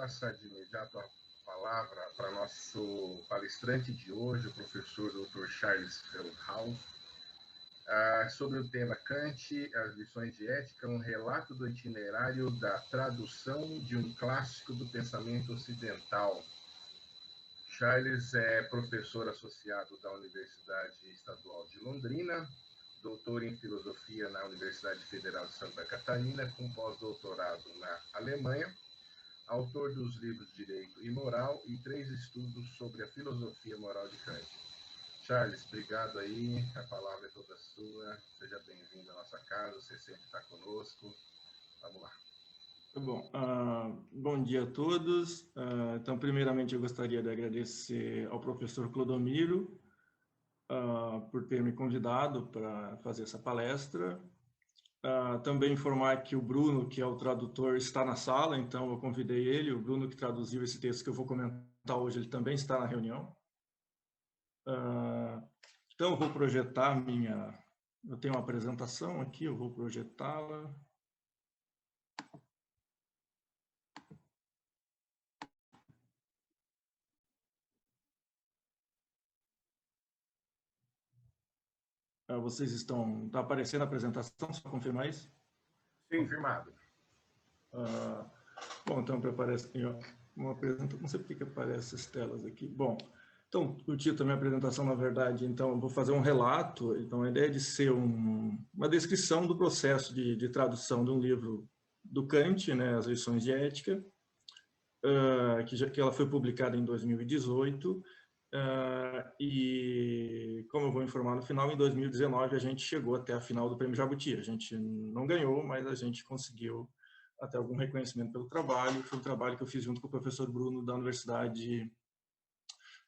passar de imediato a palavra para nosso palestrante de hoje, o professor Dr. Charles Feldhaus, sobre o tema Kant, as lições de ética, um relato do itinerário da tradução de um clássico do pensamento ocidental. Charles é professor associado da Universidade Estadual de Londrina, doutor em filosofia na Universidade Federal de Santa Catarina, com pós-doutorado na Alemanha, autor dos livros Direito e Moral e 3 estudos sobre a filosofia moral de Kant. Charles, obrigado aí, a palavra é toda sua, seja bem-vindo à nossa casa, você sempre está conosco, vamos lá. Bom, bom dia a todos. Então, primeiramente, eu gostaria de agradecer ao professor Clodomiro por ter me convidado para fazer essa palestra. Também informar que o Bruno, que é o tradutor, está na sala, então eu convidei ele, o Bruno que traduziu esse texto que eu vou comentar hoje, ele também está na reunião. Então, eu vou projetar eu tenho uma apresentação aqui, eu vou projetá-la. Vocês está aparecendo a apresentação, só confirmar isso? Sim, confirmado. Bom, então aparece aqui uma apresentação, não sei por que aparece essas telas aqui. Bom, então o título da minha apresentação, na verdade, então eu vou fazer um relato, então a ideia é de ser uma descrição do processo de tradução de um livro do Kant, né, As Lições de Ética, que ela foi publicada em 2018, e, como eu vou informar no final, em 2019 a gente chegou até a final do Prêmio Jabuti. A gente não ganhou, mas a gente conseguiu até algum reconhecimento pelo trabalho. Foi um trabalho que eu fiz junto com o professor Bruno, da Universidade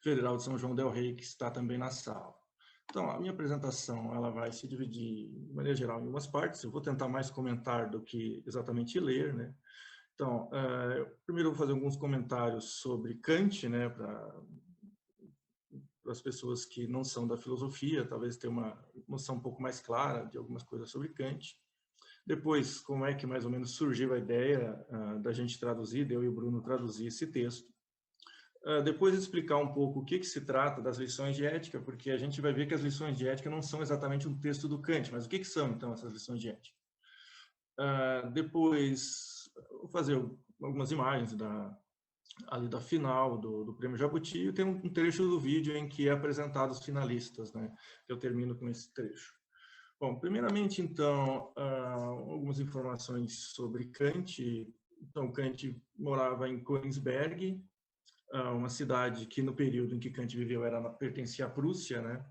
Federal de São João del Rei, que está também na sala. Então, a minha apresentação ela vai se dividir, de maneira geral, em umas partes. Eu vou tentar mais comentar do que exatamente ler, né? Então, primeiro eu vou fazer alguns comentários sobre Kant, né, para as pessoas que não são da filosofia, talvez tenham uma noção um pouco mais clara de algumas coisas sobre Kant. Depois, como é que mais ou menos surgiu a ideia da gente traduzir, eu e o Bruno traduzir esse texto. Depois explicar um pouco o que se trata das lições de ética, porque a gente vai ver que as lições de ética não são exatamente um texto do Kant, mas o que são, então, essas lições de ética? Depois, vou fazer algumas imagens ali da final do Prêmio Jabuti, e tem um trecho do vídeo em que é apresentado os finalistas, né? Eu termino com esse trecho. Bom, primeiramente, então, algumas informações sobre Kant. Então, Kant morava em Königsberg, uma cidade que no período em que Kant viveu pertencia à Prússia, né?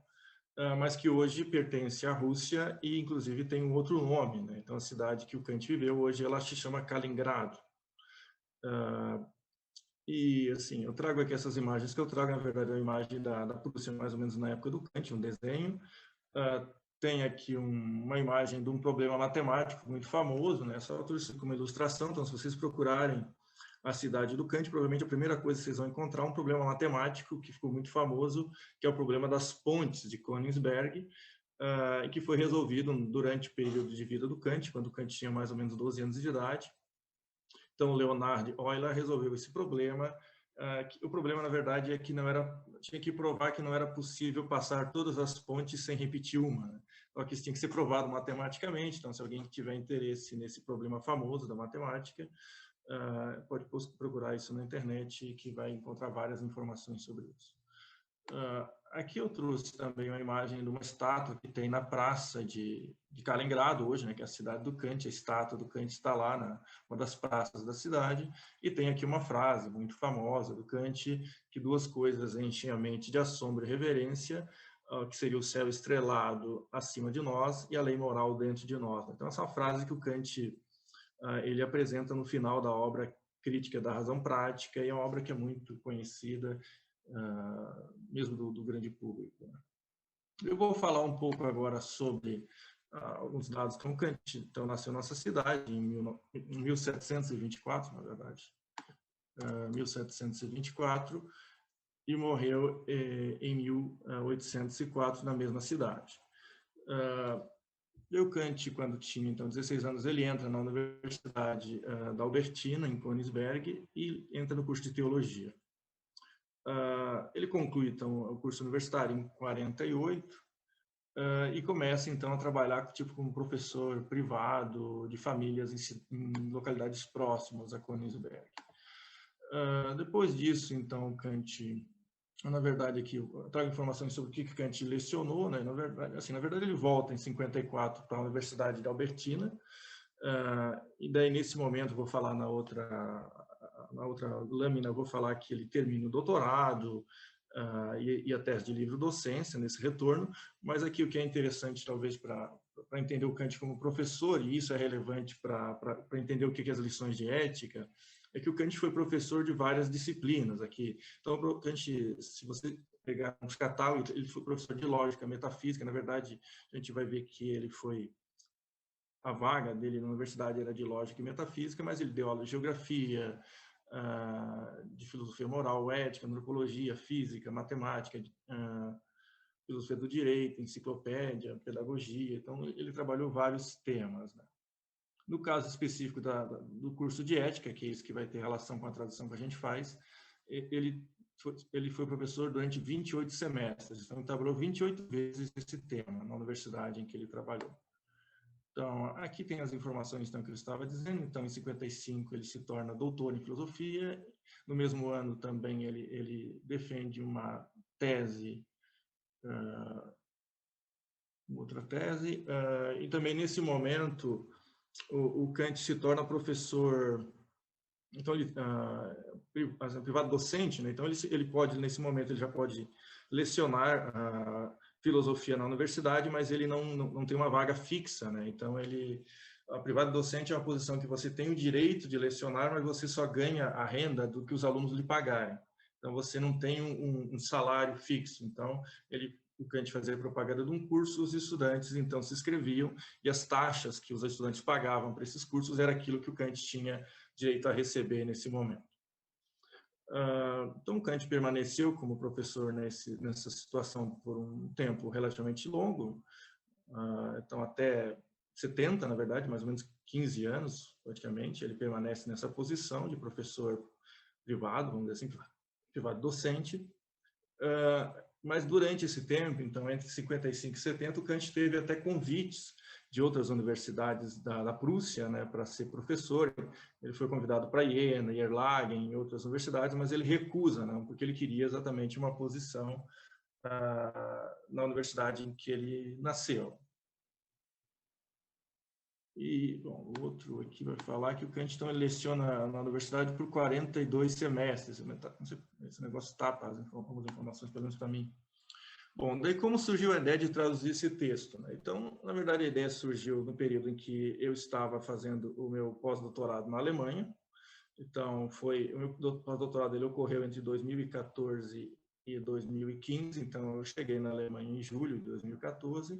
Mas que hoje pertence à Rússia e, inclusive, tem um outro nome, né? Então, a cidade que o Kant viveu hoje, ela se chama Kaliningrado. E, assim, eu trago aqui essas imagens que eu trago, na verdade, é a imagem da Prússia, mais ou menos na época do Kant, um desenho. Tem aqui uma imagem de um problema matemático muito famoso, né? Só trouxe como ilustração, então, se vocês procurarem a cidade do Kant, provavelmente a primeira coisa que vocês vão encontrar é um problema matemático que ficou muito famoso, que é o problema das pontes de Königsberg, e que foi resolvido durante o período de vida do Kant, quando Kant tinha mais ou menos 12 anos de idade. Então, Leonhard Euler resolveu esse problema. O problema, na verdade, é que tinha que provar que não era possível passar todas as pontes sem repetir uma, né? Só que isso tinha que ser provado matematicamente. Então, se alguém tiver interesse nesse problema famoso da matemática, pode procurar isso na internet, que vai encontrar várias informações sobre isso. Aqui eu trouxe também uma imagem de uma estátua que tem na praça de Kaliningrado hoje, né, que é a cidade do Kant. A estátua do Kant está lá uma das praças da cidade, e tem aqui uma frase muito famosa do Kant, que 2 coisas enchem a mente de assombro e reverência, que seria o céu estrelado acima de nós e a lei moral dentro de nós. Então, essa é uma frase que o Kant ele apresenta no final da obra Crítica da Razão Prática, e é uma obra que é muito conhecida, mesmo do grande público. Eu vou falar um pouco agora sobre alguns dados. Então, Kant nasceu na nossa cidade em 1724, na verdade, 1724, e morreu em 1804 na mesma cidade. E o Kant, quando tinha então 16 anos, ele entra na Universidade da Albertina, em Königsberg, e entra no curso de teologia. Ele conclui então o curso universitário em 48 e começa então a trabalhar tipo como professor privado de famílias em localidades próximas a Königsberg. Depois disso, então, Kant, na verdade, aqui eu trago informações sobre o que Kant lecionou, né? Na verdade, ele volta em 54 para a Universidade da Albertina, e daí, nesse momento, vou falar na outra lâmina, eu vou falar que ele termina o doutorado e a tese de livre-docência nesse retorno, mas aqui o que é interessante, talvez, para entender o Kant como professor, e isso é relevante para entender o que é as lições de ética, é que o Kant foi professor de várias disciplinas aqui. Então, o Kant, se você pegar uns catálogos, ele foi professor de lógica, metafísica. Na verdade, a gente vai ver que ele foi... A vaga dele na universidade era de lógica e metafísica, mas ele deu aula de geografia, de filosofia moral, ética, antropologia, física, matemática, filosofia do direito, enciclopédia, pedagogia. Então, ele trabalhou vários temas, né? No caso específico do curso de ética, que é isso que vai ter relação com a tradução que a gente faz, ele foi professor durante 28 semestres, então ele trabalhou 28 vezes esse tema na universidade em que ele trabalhou. Então, aqui tem as informações então, que eu estava dizendo. Então, em 55, ele se torna doutor em filosofia. No mesmo ano, também, ele defende uma tese, outra tese, e também, nesse momento, o Kant se torna professor, então ele privado docente, né? Então ele pode, nesse momento, ele já pode lecionar filosofia na universidade, mas ele não tem uma vaga fixa, né? Então a privado docente é uma posição que você tem o direito de lecionar, mas você só ganha a renda do que os alunos lhe pagarem. Então você não tem um salário fixo. Então o Kant fazia propaganda de um curso, os estudantes então se inscreviam e as taxas que os estudantes pagavam para esses cursos era aquilo que o Kant tinha direito a receber nesse momento. Então, Kant permaneceu como professor nessa situação por um tempo relativamente longo, então até 70, na verdade, mais ou menos 15 anos, praticamente, ele permanece nessa posição de professor privado, vamos dizer assim, privado docente. Mas durante esse tempo, então entre 55 e 70, o Kant teve até convites de outras universidades da Prússia, né, para ser professor. Ele foi convidado para Iena, Erlangen e outras universidades, mas ele recusa, não, porque ele queria exatamente uma posição na universidade em que ele nasceu. E, bom, o outro aqui vai falar que o Kant então, ele leciona na universidade por 42 semestres. Esse negócio tapa algumas informações, pelo menos para mim. Bom, daí como surgiu a ideia de traduzir esse texto? Né? Então, na verdade, a ideia surgiu no período em que eu estava fazendo o meu pós-doutorado na Alemanha. Então, o meu pós-doutorado ele ocorreu entre 2014 e 2015. Então, eu cheguei na Alemanha em julho de 2014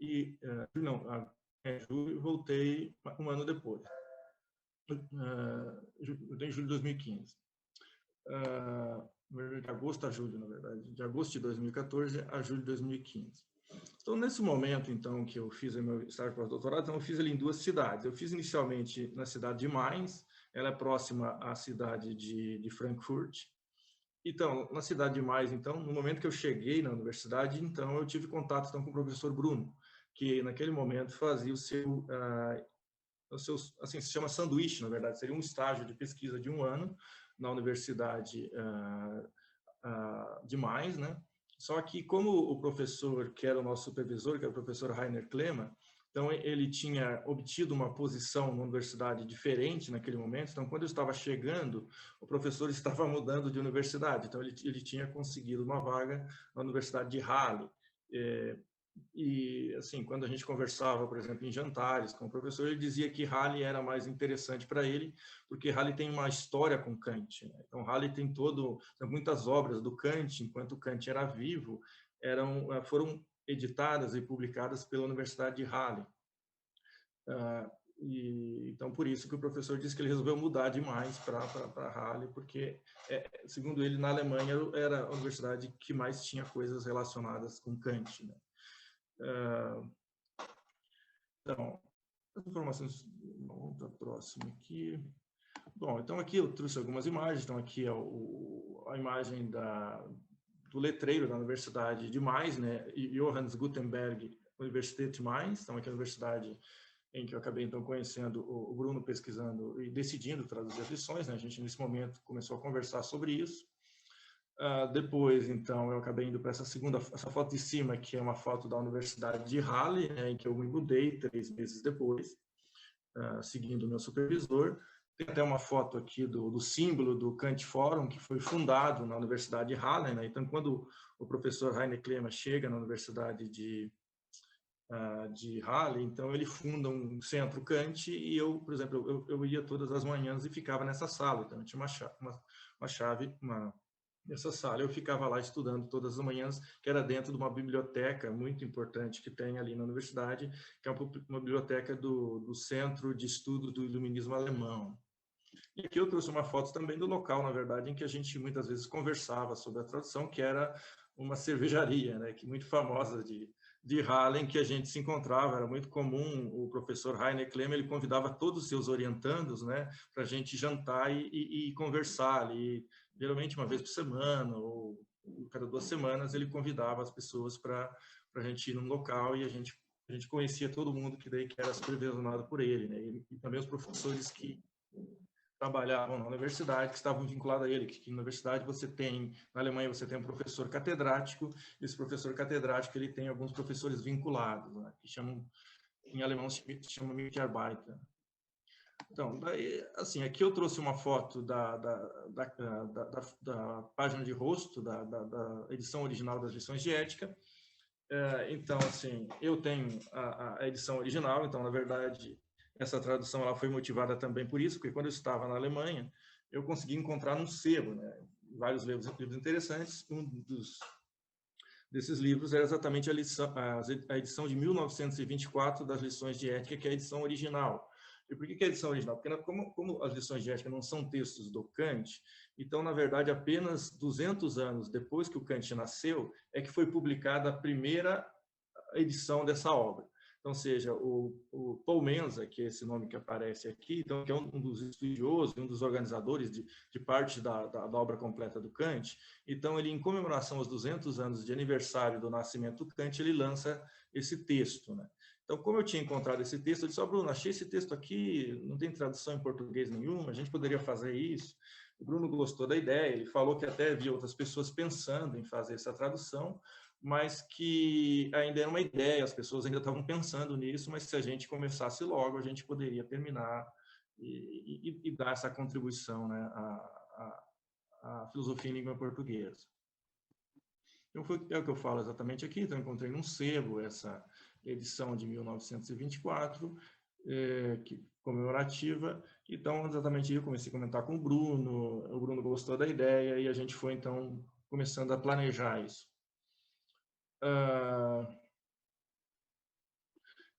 e julho e voltei um ano depois. Em julho de 2015. De agosto a julho, na verdade, de agosto de 2014 a julho de 2015. Então, nesse momento, então, que eu fiz o meu estágio pós-doutorado, então, eu fiz ele em duas cidades. Eu fiz inicialmente na cidade de Mainz, ela é próxima à cidade de Frankfurt. Então, na cidade de Mainz, então, no momento que eu cheguei na universidade, então, eu tive contato então, com o professor Bruno, que naquele momento fazia o seu, assim, se chama sanduíche, na verdade, seria um estágio de pesquisa de um ano na Universidade de Mainz, né? Só que como o professor, que era o nosso supervisor, que era o professor Rainer Klemann, então ele tinha obtido uma posição numa universidade diferente naquele momento, então quando eu estava chegando, o professor estava mudando de universidade, então ele tinha conseguido uma vaga na Universidade de Halle. E, assim, quando a gente conversava, por exemplo, em jantares com o professor, ele dizia que Halle era mais interessante para ele, porque Halle tem uma história com Kant. Né? Então, Halle tem muitas obras do Kant, enquanto Kant era vivo, foram editadas e publicadas pela Universidade de Halle. Então, por isso que o professor disse que ele resolveu mudar demais para Halle, porque, segundo ele, na Alemanha era a universidade que mais tinha coisas relacionadas com Kant. Né? informações. Vamos para a próxima aqui. Bom, então aqui eu trouxe algumas imagens. Então aqui é a imagem do letreiro da Universidade de Mainz, né? Johannes Gutenberg Universität Mainz. Então aqui é a universidade em que eu acabei então conhecendo o Bruno, pesquisando e decidindo traduzir as lições, né? A gente nesse momento começou a conversar sobre isso. Depois, então, eu acabei indo para essa foto de cima, que é uma foto da Universidade de Halle, né, em que eu me mudei 3 meses depois, seguindo o meu supervisor. Tem até uma foto aqui do símbolo do Kant Forum, que foi fundado na Universidade de Halle, né? Então, quando o professor Heiner Klema chega na Universidade de Halle, então ele funda um centro Kant e eu, por exemplo, eu ia todas as manhãs e ficava nessa sala. Então, eu tinha uma chave, nessa sala, eu ficava lá estudando todas as manhãs, que era dentro de uma biblioteca muito importante que tem ali na universidade, que é uma biblioteca do Centro de Estudos do Iluminismo Alemão. E aqui eu trouxe uma foto também do local, na verdade, em que a gente muitas vezes conversava sobre a tradução, que era uma cervejaria, né, que muito famosa de Halle, em que a gente se encontrava. Era muito comum, o professor Heiner Klema, ele convidava todos os seus orientandos, né, para a gente jantar e conversar ali, geralmente uma vez por semana, ou cada 2 semanas, ele convidava as pessoas para a gente ir num local e a gente conhecia todo mundo que era supervisionado por ele, né, e também os professores que trabalhavam na universidade, que estavam vinculados a ele, que na universidade na Alemanha você tem um professor catedrático, e esse professor catedrático ele tem alguns professores vinculados, né, que em alemão se chama Mitarbeiter. Então, daí, assim, aqui eu trouxe uma foto da página de rosto, da edição original das lições de ética. Então, assim, eu tenho a edição original, então, na verdade, essa tradução ela foi motivada também por isso, porque quando eu estava na Alemanha, eu consegui encontrar num sebo, né, vários livros interessantes. Um desses livros era exatamente a edição de 1924 das lições de ética, que é a edição original. E por que é a edição original? Porque como as lições de ética não são textos do Kant, então, na verdade, apenas 200 anos depois que o Kant nasceu, é que foi publicada a primeira edição dessa obra. Então, seja, o Paul Menza, que é esse nome que aparece aqui, então, que é um dos estudiosos, um dos organizadores de parte da obra completa do Kant, então, ele, em comemoração aos 200 anos de aniversário do nascimento do Kant, ele lança esse texto, né? Então, como eu tinha encontrado esse texto, eu disse, Bruno, achei esse texto aqui, não tem tradução em português nenhuma, a gente poderia fazer isso. O Bruno gostou da ideia, ele falou que até havia outras pessoas pensando em fazer essa tradução, mas que ainda era uma ideia, as pessoas ainda estavam pensando nisso, mas se a gente começasse logo, a gente poderia terminar e dar essa contribuição, né, à filosofia em língua portuguesa. Então, é o que eu falo exatamente aqui. Então, encontrei num sebo essa edição de 1924, comemorativa. Então, exatamente eu comecei a comentar com o Bruno gostou da ideia e a gente foi, então, começando a planejar isso.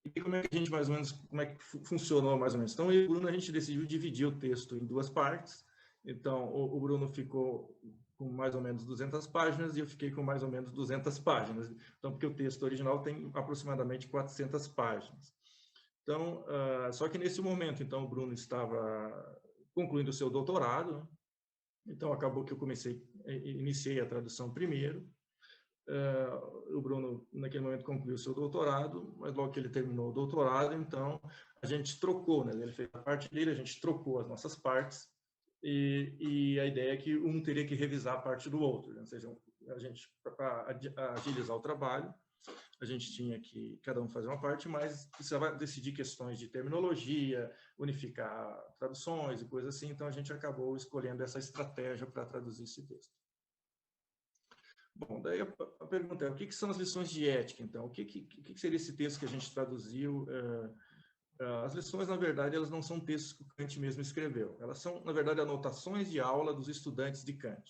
E como é que a gente, mais ou menos, como é que funcionou, mais ou menos? Então, eu e o Bruno, a gente decidiu dividir o texto em 2 partes. Então, o Bruno ficou com mais ou menos 200 páginas e eu fiquei com mais ou menos 200 páginas. Então, porque o texto original tem aproximadamente 400 páginas. Então, só que nesse momento, então, o Bruno estava concluindo o seu doutorado. Então, acabou que eu iniciei a tradução primeiro. O Bruno, naquele momento, concluiu o seu doutorado, mas logo que ele terminou o doutorado, então, a gente trocou, né? Ele fez a parte dele, a gente trocou as nossas partes, e a ideia é que um teria que revisar a parte do outro, né? Ou seja, a gente, para agilizar o trabalho, a gente tinha que cada um fazer uma parte, mas precisava decidir questões de terminologia, unificar traduções e coisas assim, então a gente acabou escolhendo essa estratégia para traduzir esse texto. Bom, daí a pergunta é, o que são as lições de ética, então? O que seria esse texto que a gente traduziu? As lições, na verdade, elas não são textos que o Kant mesmo escreveu. Elas são, na verdade, anotações de aula dos estudantes de Kant.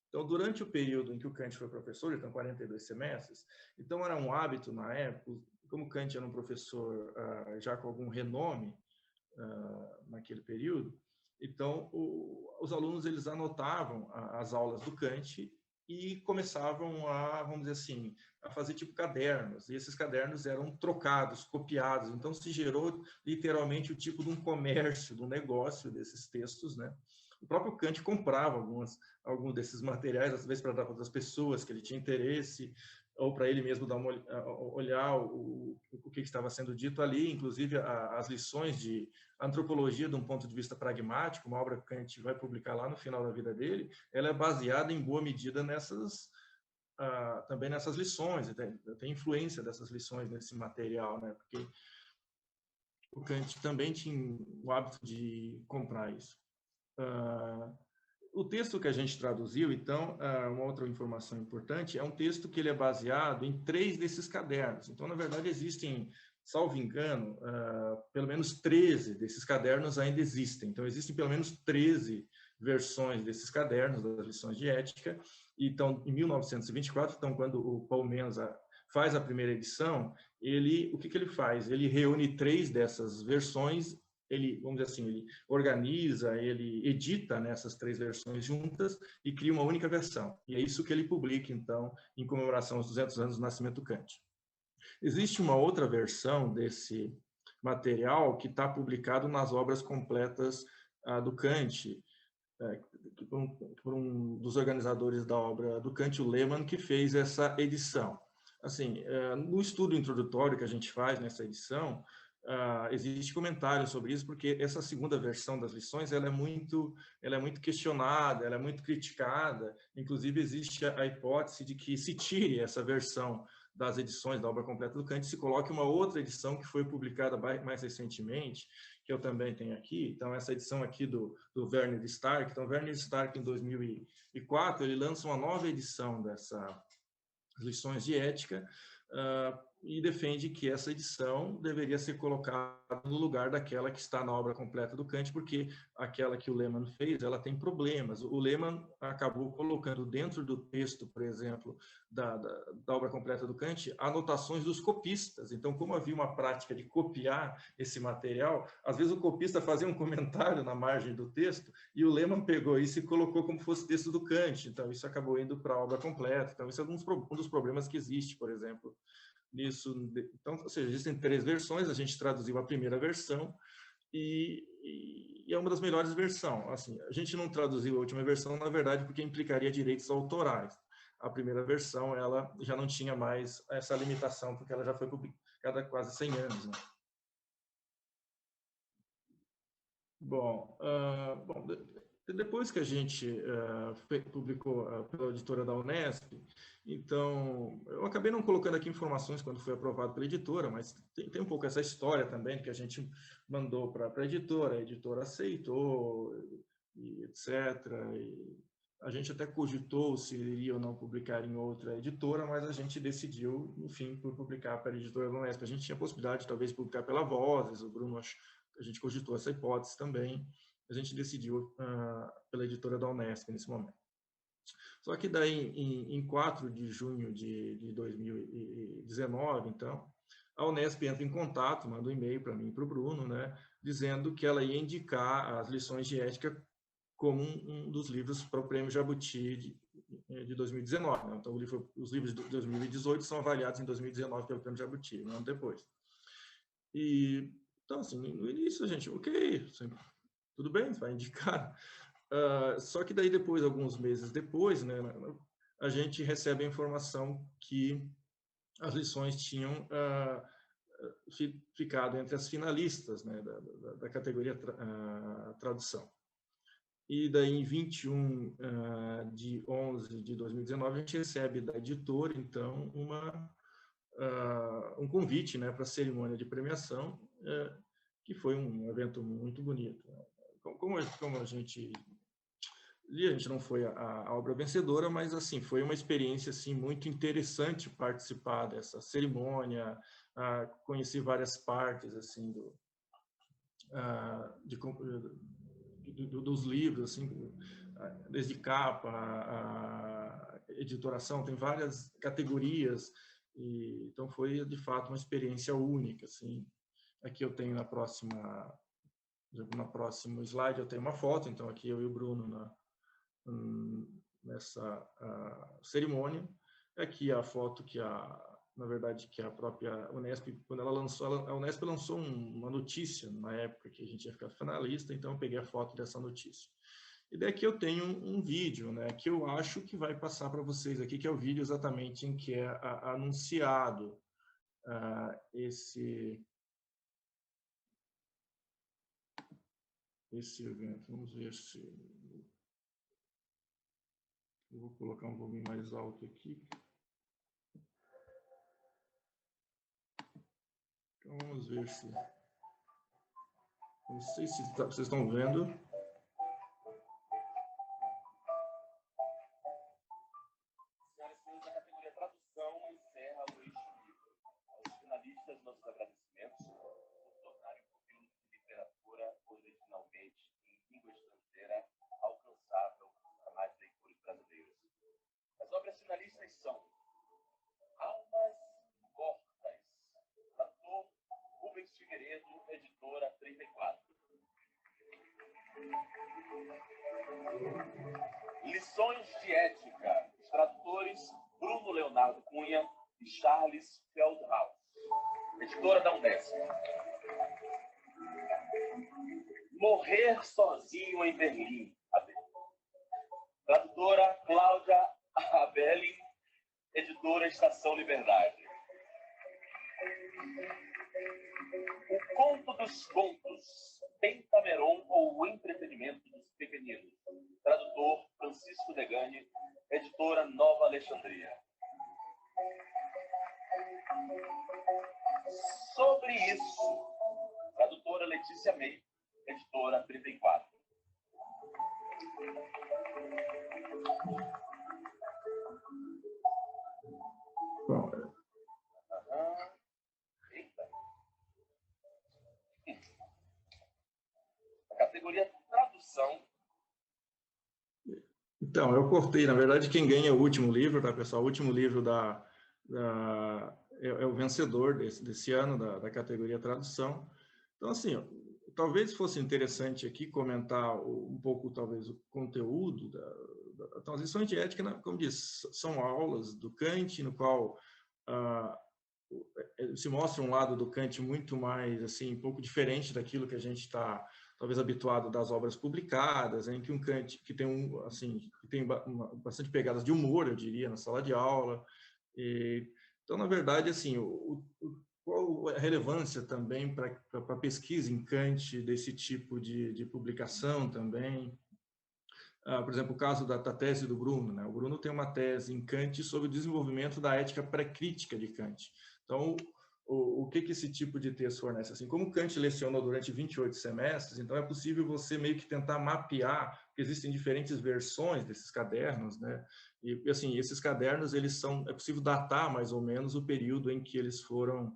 Então, durante o período em que o Kant foi professor, então 42 semestres, então era um hábito na época, como Kant era um professor já com algum renome naquele período, então os alunos eles anotavam as aulas do Kant e começavam a, vamos dizer assim, a fazer tipo cadernos, e esses cadernos eram trocados, copiados, então se gerou literalmente o tipo de um comércio, de um negócio desses textos, né? O próprio Kant comprava alguns desses materiais, às vezes para dar para outras pessoas que ele tinha interesse, ou para ele mesmo dar olhar o que estava sendo dito ali, inclusive as lições de antropologia de um ponto de vista pragmático, uma obra que Kant vai publicar lá no final da vida dele, ela é baseada em boa medida também nessas lições, tem influência dessas lições nesse material, né? Porque o Kant também tinha o hábito de comprar isso. O texto que a gente traduziu, então, uma outra informação importante, é um texto que ele é baseado em 3 desses cadernos. Então, na verdade, existem, salvo engano, pelo menos 13 desses cadernos ainda existem. Então, existem pelo menos 13 versões desses cadernos, das lições de ética. Então, em 1924, então, quando o Paul Mensa faz a primeira edição, o que ele faz? Ele reúne 3 dessas versões, ele, vamos dizer assim, ele organiza, ele edita nessas 3 versões juntas e cria uma única versão. E é isso que ele publica, então, em comemoração aos 200 anos do nascimento do Kant. Existe uma outra versão desse material que está publicado nas obras completas do Kant, por um dos organizadores da obra do Kant, o Lehmann, que fez essa edição. Assim, no estudo introdutório que a gente faz nessa edição, existe comentário sobre isso, porque essa segunda versão das lições ela é muito questionada, ela é muito criticada. Inclusive, existe a hipótese de que se tire essa versão das edições da obra completa do Kant e se coloque uma outra edição que foi publicada mais recentemente, que eu também tenho aqui. Então, essa edição aqui do Werner Stark. Então, Werner Stark, em 2004, ele lança uma nova edição dessas lições de ética, e defende que essa edição deveria ser colocada no lugar daquela que está na obra completa do Kant, porque aquela que o Lehmann fez, ela tem problemas. O Lehmann acabou colocando dentro do texto, por exemplo, da obra completa do Kant, anotações dos copistas. Então, como havia uma prática de copiar esse material, às vezes o copista fazia um comentário na margem do texto e o Lehmann pegou isso e colocou como fosse texto do Kant. Então, isso acabou indo para a obra completa. Então, isso é um dos problemas que existe, por exemplo, nisso. Então, ou seja, existem 3 versões, a gente traduziu a primeira versão e é uma das melhores versões. Assim, a gente não traduziu a última versão, na verdade, porque implicaria direitos autorais. A primeira versão, ela já não tinha mais essa limitação, porque ela já foi publicada há quase 100 anos, né? Bom, depois que a gente publicou pela editora da Unesp, então, eu acabei não colocando aqui informações quando foi aprovado pela editora, mas tem um pouco essa história também, que a gente mandou para a editora aceitou, e etc. E a gente até cogitou se iria ou não publicar em outra editora, mas a gente decidiu, no fim, por publicar pela editora da Unesp. A gente tinha a possibilidade, talvez, de publicar pela Vozes, o Bruno, a gente cogitou essa hipótese também, a gente decidiu pela editora da Unesp nesse momento. Só que daí, em 4 de junho de 2019, então, a Unesp entra em contato, manda um e-mail para mim e para o Bruno, né, dizendo que ela ia indicar as lições de ética como um dos livros para o Prêmio Jabuti de 2019. Né? Então, os livros de 2018 são avaliados em 2019 pelo Prêmio Jabuti, um ano depois. Então, assim, no início, a gente, ok, sempre, tudo bem, vai indicar. Só que daí depois, alguns meses depois, né, a gente recebe a informação que as lições tinham ficado entre as finalistas, né, da categoria tradução. E daí, em 21 de 11 de 2019, a gente recebe da editora, então, um convite, né, para a cerimônia de premiação, que foi um evento muito bonito. Como a gente não foi a obra vencedora, mas assim foi uma experiência assim muito interessante participar dessa cerimônia, conheci várias partes assim dos livros, assim, desde capa, a editoração, tem várias categorias, então foi de fato uma experiência única, assim. Aqui eu tenho no próximo slide eu tenho uma foto, então aqui eu e o Bruno cerimônia. Aqui a foto que na verdade, que a própria Unesp, quando ela lançou, a Unesp lançou uma notícia na época que a gente ia ficar finalista, então eu peguei a foto dessa notícia. E daqui eu tenho um vídeo, né, que eu acho que vai passar para vocês aqui, que é o vídeo exatamente em que é anunciado esse evento. Vamos ver se... Eu vou colocar um volume mais alto aqui. Então, vamos ver se... Não sei se vocês estão vendo. Nossos agradecimentos por tornarem o filme de literatura originalmente em língua estrangeira alcançável para mais leitores brasileiros. As obras finalistas são Almas Mortas, tradutor Rubens Figueiredo, editora 34. Lições de Ética, os tradutores Bruno Leonardo Cunha e Charles Feldhaus, editora da Unesp. Morrer Sozinho em Berlim, tradutora Cláudia Abelli, editora Estação Liberdade. O Conto dos Contos, Pentameron ou o Entretenimento dos Pequeninos, tradutor Francisco Degani, editora Nova Alexandria. Sobre Isso, tradutora Letícia May, editora 34. Bom, Eita. A categoria Tradução. então, eu cortei, na verdade, quem ganha é o último livro, tá, pessoal? O último livro é o vencedor desse ano da categoria Tradução. Então, assim, talvez fosse interessante aqui comentar um pouco, talvez, o conteúdo das lições de ética, como disse, são aulas do Kant, no qual se mostra um lado do Kant muito mais, assim, um pouco diferente daquilo que a gente está, talvez, habituado das obras publicadas, em que um Kant que tem, que tem bastante pegadas de humor, eu diria, na sala de aula. Então, na verdade, assim, qual a relevância também para a pesquisa em Kant desse tipo de publicação também? Por exemplo, o caso da tese do Bruno, né? O Bruno tem uma tese em Kant sobre o desenvolvimento da ética pré-crítica de Kant. Então, o que esse tipo de texto fornece? Assim, como Kant lecionou durante 28 semestres, então é possível você meio que tentar mapear, porque existem diferentes versões desses cadernos, né? E, assim, esses cadernos, é possível datar mais ou menos o período em que eles foram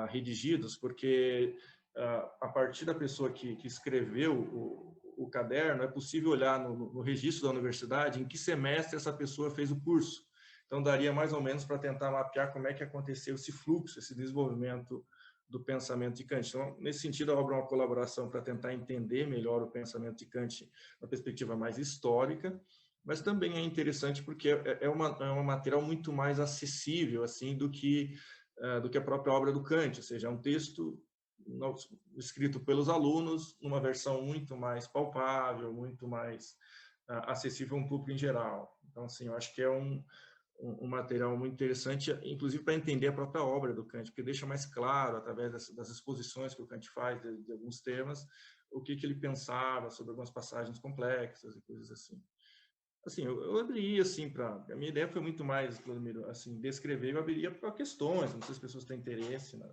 redigidos, porque a partir da pessoa que escreveu o caderno, é possível olhar no registro da universidade em que semestre essa pessoa fez o curso. Então, daria mais ou menos para tentar mapear como é que aconteceu esse fluxo, esse desenvolvimento do pensamento de Kant. Então, nesse sentido, a obra é uma colaboração para tentar entender melhor o pensamento de Kant na perspectiva mais histórica, mas também é interessante porque é um material muito mais acessível assim, do que a própria obra do Kant, ou seja, é um texto escrito pelos alunos, numa versão muito mais palpável, muito mais acessível a um público em geral. Então, assim, eu acho que é um material muito interessante, inclusive para entender a própria obra do Kant, porque deixa mais claro, através das exposições que o Kant faz de alguns temas, o que ele pensava sobre algumas passagens complexas e coisas assim. Assim, eu abriria, assim, a minha ideia foi muito mais, assim, descrever, eu abriria para questões, não sei se as pessoas têm interesse em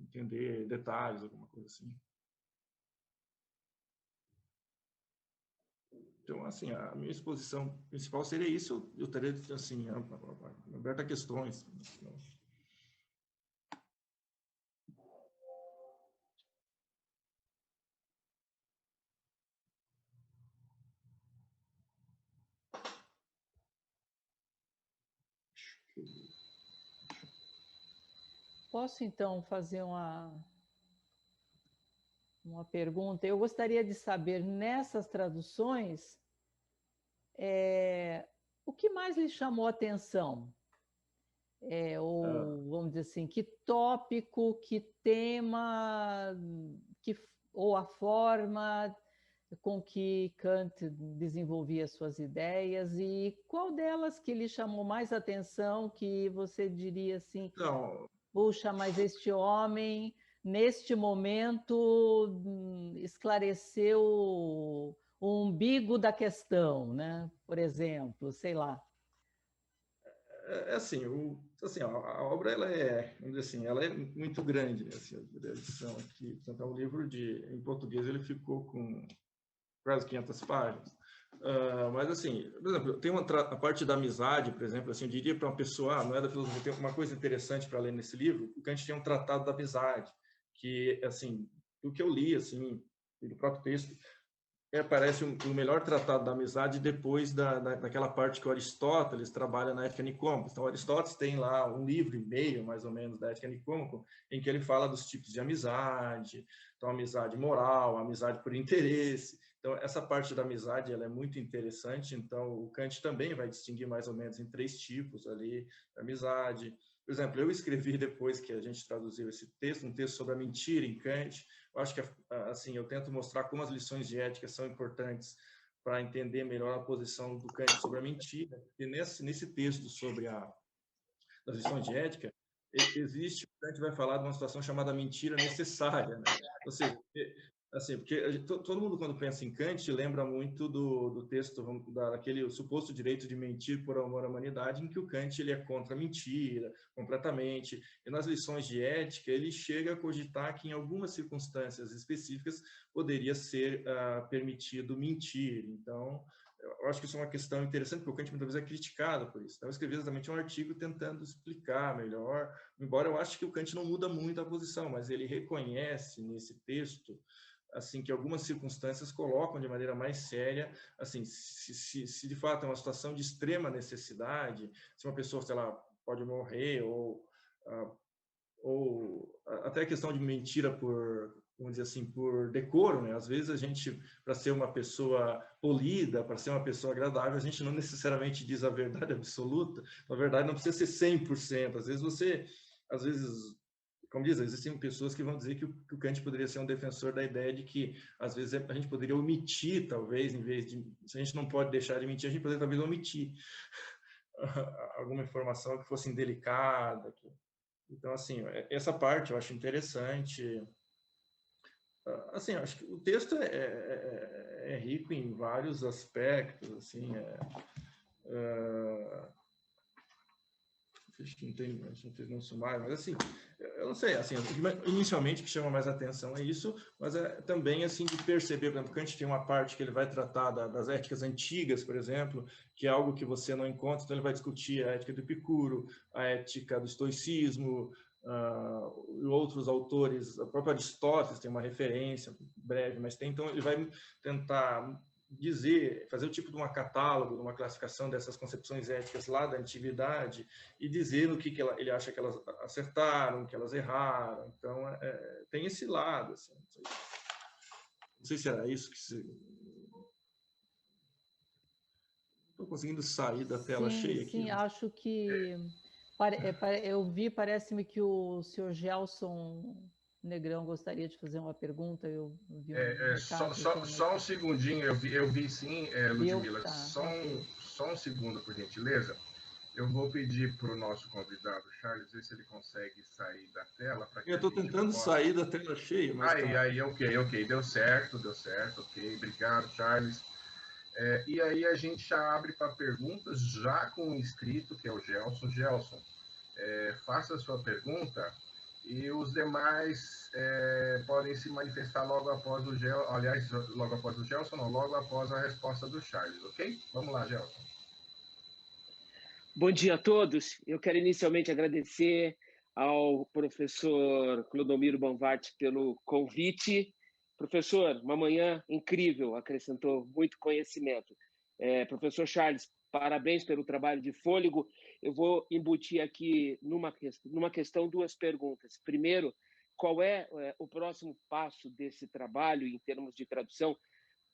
entender detalhes, alguma coisa assim. Então, assim, a minha exposição principal seria isso, eu estaria, assim, aberto a questões. Posso, então, fazer uma pergunta? Eu gostaria de saber, nessas traduções, o que mais lhe chamou a atenção? Ah, Ou, vamos dizer assim, que tópico, que tema, que, ou a forma com que Kant desenvolvia suas ideias e qual delas que lhe chamou mais atenção, que você diria assim, então, puxa, mas este homem, neste momento, esclareceu o umbigo da questão, né? Por exemplo, sei lá. assim, assim a obra ela vamos dizer assim, ela é muito grande, né, assim, a edição aqui. Portanto, é um livro em português ele ficou com quase 500 páginas. Mas assim, por exemplo, tem a parte da amizade, por exemplo, assim, eu diria para uma pessoa, não é da filosofia, tem uma coisa interessante para ler nesse livro, porque a gente tem um tratado da amizade, que assim, do que eu li assim, do próprio texto, parece o melhor tratado da amizade depois daquela parte que o Aristóteles trabalha na Ética Nicômaco. Então, Aristóteles tem lá um livro e meio, mais ou menos, da Ética Nicômaco, em que ele fala dos tipos de amizade, então, amizade moral, amizade por interesse. Então, essa parte da amizade ela é muito interessante. Então, o Kant também vai distinguir mais ou menos em 3 tipos ali de amizade. Por exemplo, eu escrevi depois que a gente traduziu esse texto, um texto sobre a mentira em Kant. Eu acho que assim, eu tento mostrar como as lições de ética são importantes para entender melhor a posição do Kant sobre a mentira. E nesse texto sobre as lições de ética, existe, o Kant vai falar de uma situação chamada mentira necessária, né? Ou seja, assim, porque todo mundo quando pensa em Kant lembra muito do texto daquele suposto direito de mentir por amor à humanidade, em que o Kant ele é contra a mentira completamente, e nas lições de ética ele chega a cogitar que em algumas circunstâncias específicas poderia ser permitido mentir. Então, eu acho que isso é uma questão interessante, porque o Kant muitas vezes é criticado por isso. Então, eu escrevi exatamente um artigo tentando explicar melhor, embora eu acho que o Kant não muda muito a posição, mas ele reconhece nesse texto assim que algumas circunstâncias colocam de maneira mais séria, assim, se de fato é uma situação de extrema necessidade, se uma pessoa, sei lá, pode morrer ou até a questão de mentira por, vamos dizer assim, por decoro, né? Às vezes a gente, para ser uma pessoa polida, para ser uma pessoa agradável, a gente não necessariamente diz a verdade absoluta. A verdade não precisa ser 100%. Às vezes, como diz, existem pessoas que vão dizer que o Kant poderia ser um defensor da ideia de que, às vezes, a gente poderia omitir, talvez, em vez de... Se a gente não pode deixar de mentir, a gente poderia, talvez, omitir alguma informação que fosse indelicada. Então, assim, essa parte eu acho interessante. Assim, eu acho que o texto é rico em vários aspectos, assim, acho que não tem não sumário, mas assim, eu não sei, assim, inicialmente o que chama mais atenção é isso, mas é também assim de perceber, por exemplo, Kant tem uma parte que ele vai tratar das éticas antigas, por exemplo, que é algo que você não encontra, então ele vai discutir a ética do Epicuro, a ética do estoicismo, e outros autores, o próprio Aristóteles tem uma referência breve, mas tem, então ele vai tentar fazer o tipo de um catálogo, de uma classificação dessas concepções éticas lá da antiguidade e dizer no que ele acha que elas acertaram, que elas erraram. Então, tem esse lado. Assim, não sei se era isso que se... Estou conseguindo sair da tela Sim, cheia aqui. sim, acho que eu vi, parece-me que o senhor Gelson Negrão gostaria de fazer uma pergunta, eu vi um recado aqui. Só um segundinho, eu vi sim, Viu? Ludmila, Tá, ok. só um segundo, por gentileza. Eu vou pedir para o nosso convidado, Charles, ver se ele consegue sair da tela para que Eu a estou gente tentando possa... sair da tela cheia, mas está... Aí, ok, deu certo, ok, obrigado, Charles. E aí a gente já abre para perguntas, já com o inscrito, que é o Gelson. Gelson, faça a sua pergunta e os demais podem se manifestar logo após o Gelson, aliás, logo após o Gelson, não, logo após a resposta do Charles, ok? Vamos lá, Gelson. Bom dia a todos. Eu quero inicialmente agradecer ao professor Clodomiro Bonvart pelo convite. Professor, uma manhã incrível, acrescentou muito conhecimento. Professor Charles, parabéns pelo trabalho de fôlego. Eu vou embutir aqui numa questão 2 perguntas. Primeiro, qual é o próximo passo desse trabalho em termos de tradução?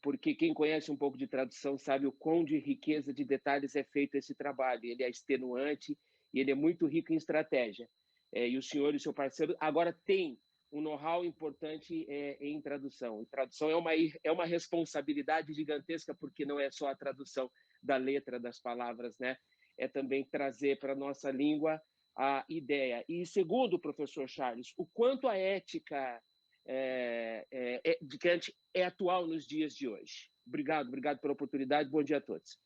porque quem conhece um pouco de tradução sabe o quão de riqueza de detalhes é feito esse trabalho. Ele é extenuante e ele é muito rico em estratégia. E o senhor e o seu parceiro agora têm um know-how importante em tradução. E tradução é uma responsabilidade gigantesca, porque não é só a tradução da letra das palavras, né? É também trazer para a nossa língua a ideia. E segundo o professor Charles, o quanto a ética de Kant é atual nos dias de hoje. Obrigado pela oportunidade. Bom dia a todos.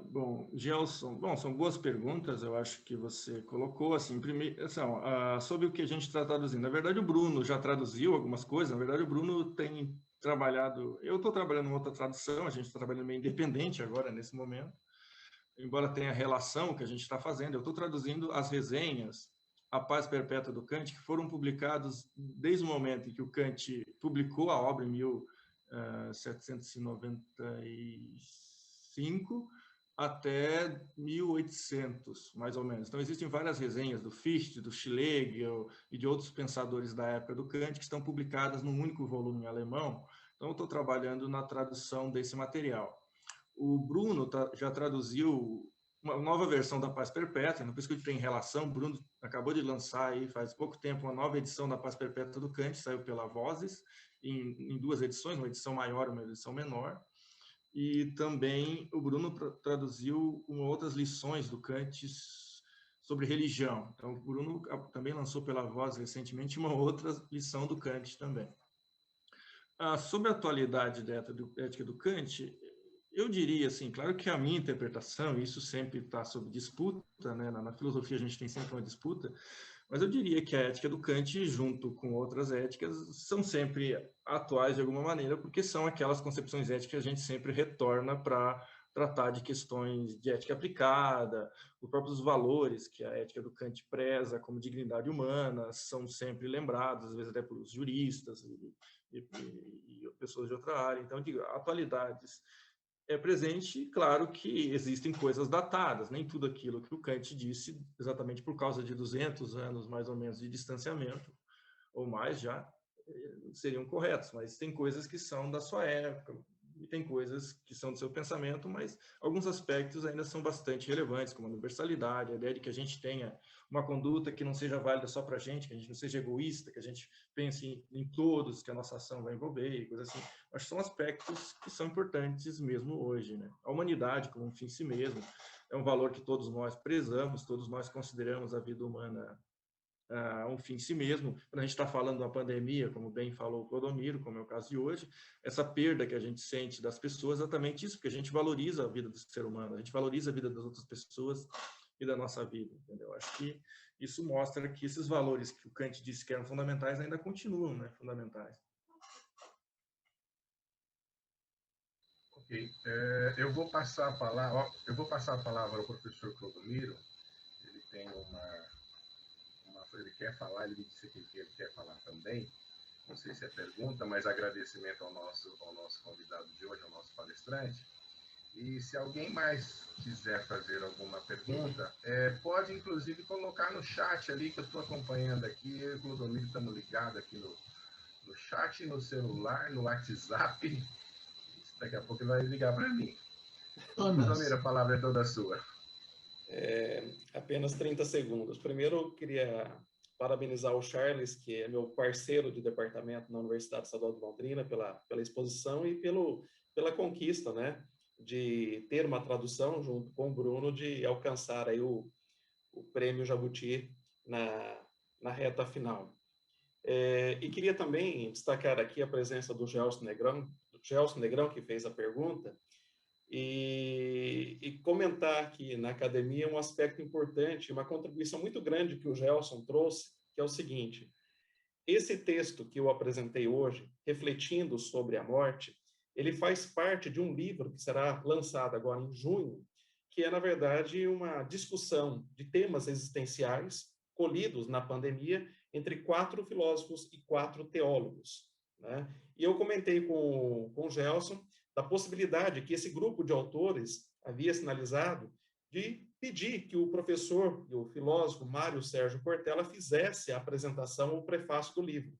Bom, Gelson, são boas perguntas, eu acho que você colocou, assim, primeiro, sobre o que a gente está traduzindo. Na verdade, o Bruno já traduziu algumas coisas, na verdade, o Bruno tem trabalhado, eu estou trabalhando em outra tradução, a gente está trabalhando meio independente agora, nesse momento, embora tenha relação que a gente está fazendo, eu estou traduzindo as resenhas A Paz Perpétua do Kant, que foram publicados desde o momento em que o Kant publicou a obra em 1795 até 1800, mais ou menos. Então, existem várias resenhas do Fichte, do Schlegel e de outros pensadores da época do Kant que estão publicadas num único volume em alemão. Então, eu estou trabalhando na tradução desse material. O Bruno já traduziu uma nova versão da Paz Perpétua, não penso que tem relação, o Bruno acabou de lançar aí faz pouco tempo uma nova edição da Paz Perpétua do Kant, saiu pela Vozes, em duas edições, uma edição maior e uma edição menor, e também o Bruno traduziu outras lições do Kant sobre religião. Então, o Bruno também lançou pela Voz recentemente uma outra lição do Kant também. Sobre a atualidade da ética do Kant, eu diria assim, claro que a minha interpretação, isso sempre está sob disputa, né? Na filosofia a gente tem sempre uma disputa, mas eu diria que a ética do Kant, junto com outras éticas, são sempre atuais de alguma maneira, porque são aquelas concepções éticas que a gente sempre retorna para tratar de questões de ética aplicada, os próprios valores que a ética do Kant preza, como dignidade humana, são sempre lembrados, às vezes até pelos juristas e pessoas de outra área. Então, digo, atualidades é presente, claro que existem coisas datadas, nem tudo aquilo que o Kant disse, exatamente por causa de 200 anos, mais ou menos, de distanciamento, ou mais já, seriam corretos, mas tem coisas que são da sua época, e tem coisas que são do seu pensamento, mas alguns aspectos ainda são bastante relevantes, como a universalidade, a ideia de que a gente tenha uma conduta que não seja válida só para a gente, que a gente não seja egoísta, que a gente pense em todos que a nossa ação vai envolver, e coisas assim. Acho que são aspectos que são importantes mesmo hoje, né? A humanidade como um fim em si mesmo é um valor que todos nós prezamos, todos nós consideramos a vida humana um fim em si mesmo. Quando a gente está falando da pandemia, como bem falou o Clodomiro, como é o caso de hoje, essa perda que a gente sente das pessoas é exatamente isso, porque a gente valoriza a vida do ser humano, a gente valoriza a vida das outras pessoas e da nossa vida, entendeu? Acho que isso mostra que esses valores que o Kant disse que eram fundamentais ainda continuam, né, fundamentais. Ok. Eu vou passar a palavra ao professor Clodomiro. Ele tem ele quer falar, ele me disse que ele quer falar também. Não sei se é pergunta, mas agradecimento ao nosso convidado de hoje, ao nosso palestrante. E se alguém mais quiser fazer alguma pergunta, pode inclusive colocar no chat ali, que eu estou acompanhando aqui. Eu e o Clodomiro estamos ligados aqui no chat, no celular, no WhatsApp. Daqui a pouco ele vai ligar para mim. Clodomiro, a palavra é toda sua. Apenas 30 segundos. Primeiro, eu queria parabenizar o Charles, que é meu parceiro de departamento na Universidade Estadual de Londrina, pela exposição e pela conquista, né, de ter uma tradução junto com o Bruno, de alcançar aí o prêmio Jabuti na reta final. E queria também destacar aqui a presença do Gelson Negrão, que fez a pergunta, e comentar que na academia um aspecto importante, uma contribuição muito grande que o Gelson trouxe, que é o seguinte: esse texto que eu apresentei hoje, refletindo sobre a morte, ele faz parte de um livro que será lançado agora em junho, que é, na verdade, uma discussão de temas existenciais colhidos na pandemia entre 4 filósofos e 4 teólogos, né? E eu comentei com o Gelson da possibilidade que esse grupo de autores havia sinalizado de pedir que o professor e o filósofo Mário Sérgio Cortella fizesse a apresentação, o prefácio do livro.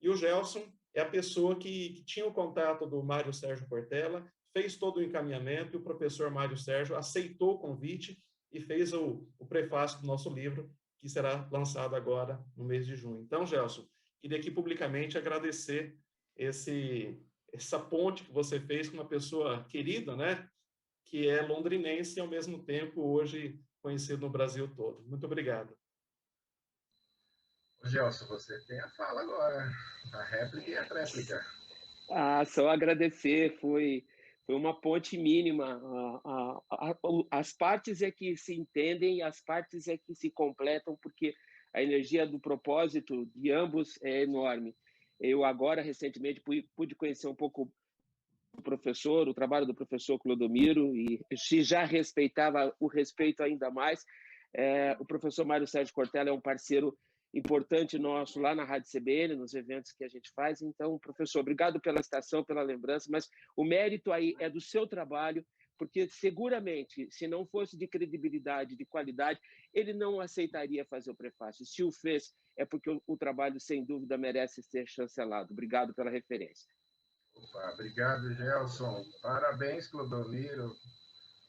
E o Gelson é a pessoa que tinha o contato do Mário Sérgio Cortella, fez todo o encaminhamento, e o professor Mário Sérgio aceitou o convite e fez o prefácio do nosso livro, que será lançado agora no mês de junho. Então, Gelson, queria aqui publicamente agradecer essa ponte que você fez com uma pessoa querida, né? Que é londrinense e, ao mesmo tempo, hoje conhecido no Brasil todo. Muito obrigado. Gelson, você tem a fala agora, a réplica e a tréplica. Só agradecer, foi uma ponte mínima. As partes é que se entendem e as partes é que se completam, porque a energia do propósito de ambos é enorme. Eu agora, recentemente, pude conhecer um pouco o trabalho do professor Clodomiro, e se já respeitava, o respeito ainda mais. O professor Mário Sérgio Cortella é um parceiro importante nosso lá na Rádio CBN, nos eventos que a gente faz. Então, professor, obrigado pela citação, pela lembrança, mas o mérito aí é do seu trabalho, porque seguramente, se não fosse de credibilidade, de qualidade, ele não aceitaria fazer o prefácio. Se o fez, é porque o trabalho, sem dúvida, merece ser chancelado. Obrigado pela referência. Opa, obrigado, Gelson. Parabéns, Clodomiro.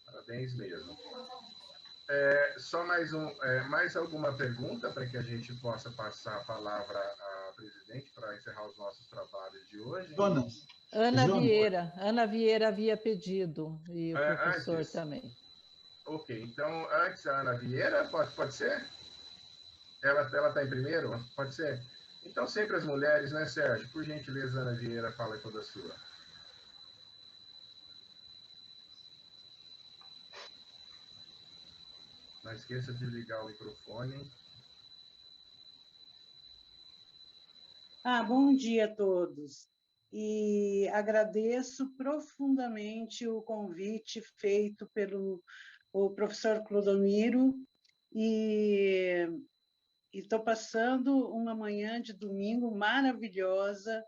Parabéns mesmo. Só mais alguma pergunta para que a gente possa passar a palavra à presidente para encerrar os nossos trabalhos de hoje? Ana Vieira havia pedido, e o professor antes, também. Ok, então, antes a Ana Vieira, pode ser? Ela está em primeiro? Pode ser? Então, sempre as mulheres, né, Sérgio? Por gentileza, Ana Vieira, fala toda sua. Não esqueça de ligar o microfone. Bom dia a todos. E agradeço profundamente o convite feito pelo professor Clodomiro, e estou passando uma manhã de domingo maravilhosa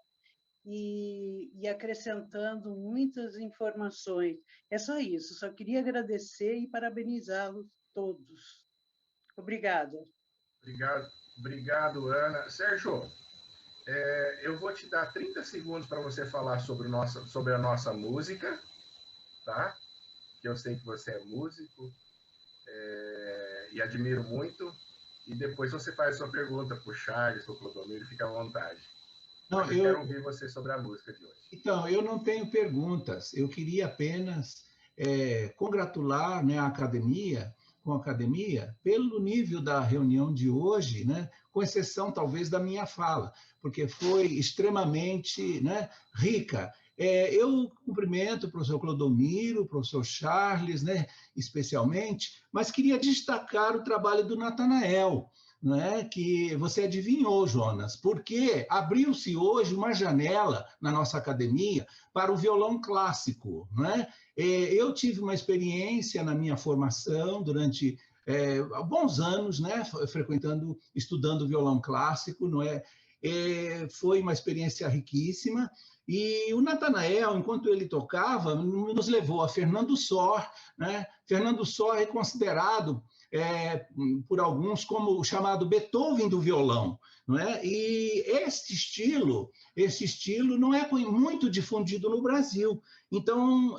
e acrescentando muitas informações. É só isso, só queria agradecer e parabenizá-los todos. Obrigada. Obrigado, Ana. Sérgio, eu vou te dar 30 segundos para você falar sobre a nossa música, tá? Que eu sei que você é músico e admiro muito. E depois você faz a sua pergunta para o Charles, para o Clodomiro, fica à vontade. Eu quero ouvir você sobre a música de hoje. Então, eu não tenho perguntas. Eu queria apenas congratular, né, a academia pelo nível da reunião de hoje, né, com exceção talvez da minha fala, porque foi extremamente, né, rica. Eu cumprimento o professor Clodomiro, o professor Charles, né, especialmente, mas queria destacar o trabalho do Natanael, né, que você adivinhou, Jonas, porque abriu-se hoje uma janela na nossa academia para o violão clássico, né? Eu tive uma experiência na minha formação durante bons anos, né, estudando violão clássico, não é? Foi uma experiência riquíssima. E o Natanael, enquanto ele tocava, nos levou a Fernando Sor, né? Fernando Sor é considerado por alguns como o chamado Beethoven do violão, não é? E esse estilo não é muito difundido no Brasil. Então,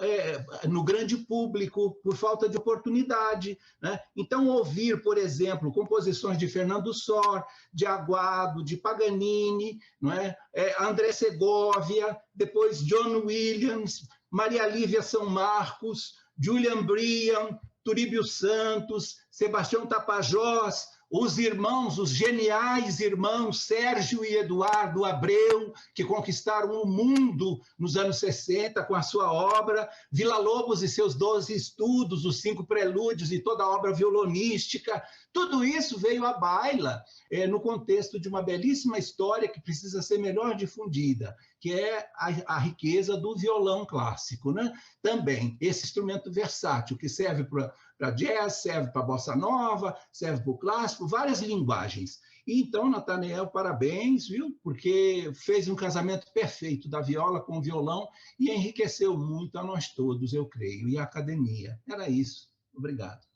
no grande público, por falta de oportunidade, né? Então, ouvir, por exemplo, composições de Fernando Sor, de Aguado, de Paganini, não é? André Segovia, depois John Williams, Maria Lívia São Marcos, Julian Brian, Turíbio Santos, Sebastião Tapajós, os geniais irmãos Sérgio e Eduardo Abreu, que conquistaram o mundo nos anos 60 com a sua obra, Villa-Lobos e seus 12 estudos, os 5 prelúdios e toda a obra violonística. Tudo isso veio à baila no contexto de uma belíssima história que precisa ser melhor difundida, que é a riqueza do violão clássico, né? Também esse instrumento versátil que serve para jazz, serve para bossa nova, serve para o clássico, várias linguagens. E então, Natanael, parabéns, viu? Porque fez um casamento perfeito da viola com o violão e enriqueceu muito a nós todos, eu creio, e a academia. Era isso. Obrigado.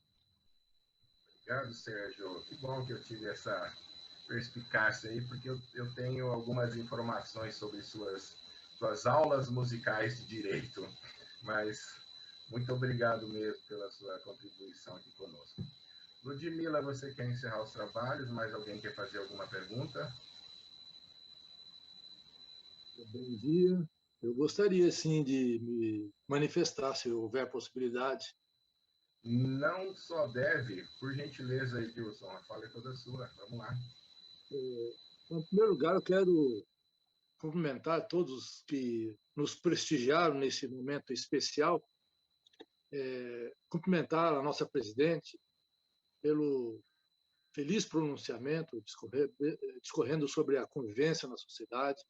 Obrigado, Sérgio. Que bom que eu tive essa perspicácia aí, porque eu tenho algumas informações sobre suas aulas musicais de direito, mas muito obrigado mesmo pela sua contribuição aqui conosco. Ludmila, você quer encerrar os trabalhos? Mais alguém quer fazer alguma pergunta? Bom dia. Eu gostaria, sim, de me manifestar, se houver possibilidade. Não só deve, por gentileza, Edilson, a fala é toda sua. Vamos lá. Em primeiro lugar, eu quero cumprimentar todos que nos prestigiaram nesse momento especial, cumprimentar a nossa presidente pelo feliz pronunciamento, discorrendo sobre a convivência na sociedade,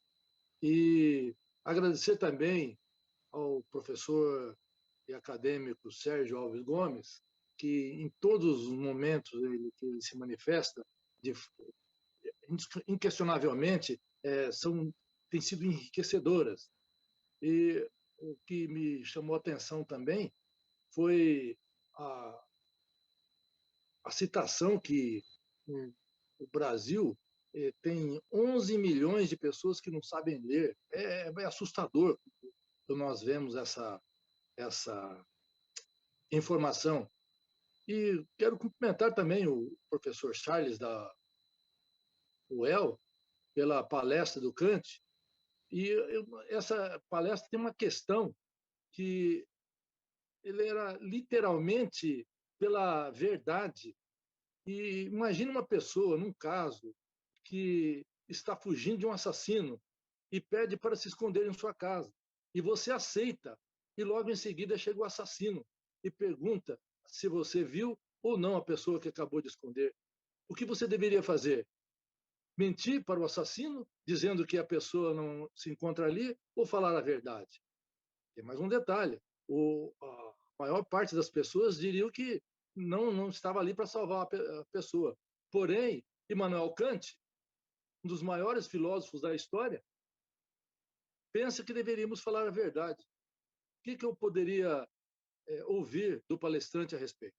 e agradecer também ao professor e acadêmico Sérgio Alves Gomes, que em todos os momentos que ele se manifesta, inquestionavelmente, têm sido enriquecedoras. E o que me chamou a atenção também foi a citação que o Brasil tem 11 milhões de pessoas que não sabem ler. É assustador quando nós vemos essa informação. E quero cumprimentar também o professor Charles da UEL pela palestra do Kant. E essa palestra tem uma questão que ele era literalmente pela verdade. E imagine uma pessoa, num caso, que está fugindo de um assassino e pede para se esconder em sua casa. E você aceita, e logo em seguida chega o assassino e pergunta se você viu ou não a pessoa que acabou de esconder. O que você deveria fazer? Mentir para o assassino, dizendo que a pessoa não se encontra ali, ou falar a verdade? Tem mais um detalhe. A maior parte das pessoas diriam que não estava ali para salvar a pessoa. Porém, Immanuel Kant, um dos maiores filósofos da história, pensa que deveríamos falar a verdade. O que eu poderia ouvir do palestrante a respeito?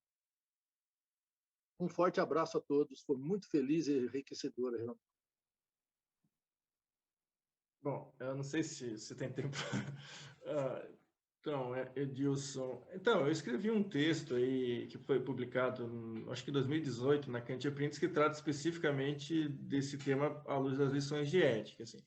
Um forte abraço a todos. Foi muito feliz e enriquecedora, realmente. Bom, eu não sei se tem tempo. Então, Edilson. Então, eu escrevi um texto aí que foi publicado, acho que em 2018, na Kant Prints, que trata especificamente desse tema à luz das lições de ética. Assim.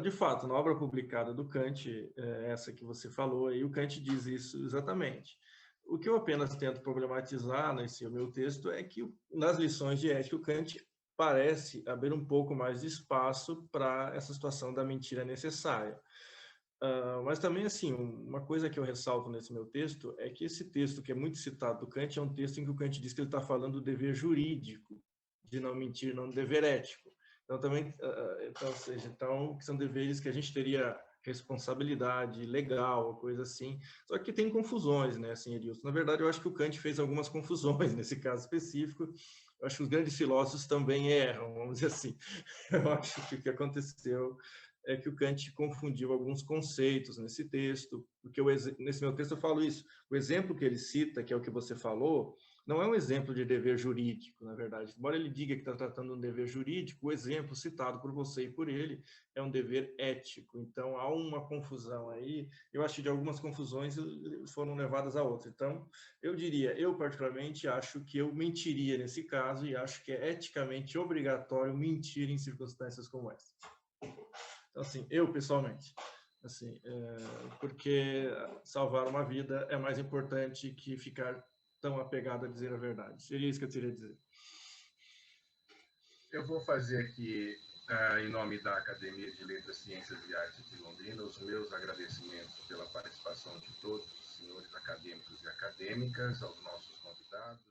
De fato, na obra publicada do Kant, essa que você falou, aí o Kant diz isso exatamente. O que eu apenas tento problematizar nesse meu texto é que nas lições de ética o Kant parece abrir um pouco mais de espaço para essa situação da mentira necessária. Mas também, assim, uma coisa que eu ressalto nesse meu texto é que esse texto que é muito citado do Kant é um texto em que o Kant diz que ele está falando do dever jurídico, de não mentir, não do dever ético. Então, também, ou seja, que são deveres que a gente teria responsabilidade legal, coisa assim. Só que tem confusões, né, assim, Edilson? Na verdade, eu acho que o Kant fez algumas confusões nesse caso específico. Eu acho que os grandes filósofos também erram, vamos dizer assim. Eu acho que o que aconteceu é que o Kant confundiu alguns conceitos nesse texto, porque nesse meu texto eu falo isso. O exemplo que ele cita, que é o que você falou, não é um exemplo de dever jurídico, na verdade. Embora ele diga que está tratando de um dever jurídico, o exemplo citado por você e por ele é um dever ético. Então, há uma confusão aí. Eu acho que de algumas confusões foram levadas a outras. Então, eu diria, eu particularmente acho que eu mentiria nesse caso e acho que é eticamente obrigatório mentir em circunstâncias como essa. Então, assim, eu pessoalmente, assim, porque salvar uma vida é mais importante que ficar tão apegado a dizer a verdade. Seria isso que eu queria dizer. Eu vou fazer aqui, em nome da Academia de Letras, Ciências e Artes de Londrina, os meus agradecimentos pela participação de todos os senhores acadêmicos e acadêmicas, aos nossos convidados.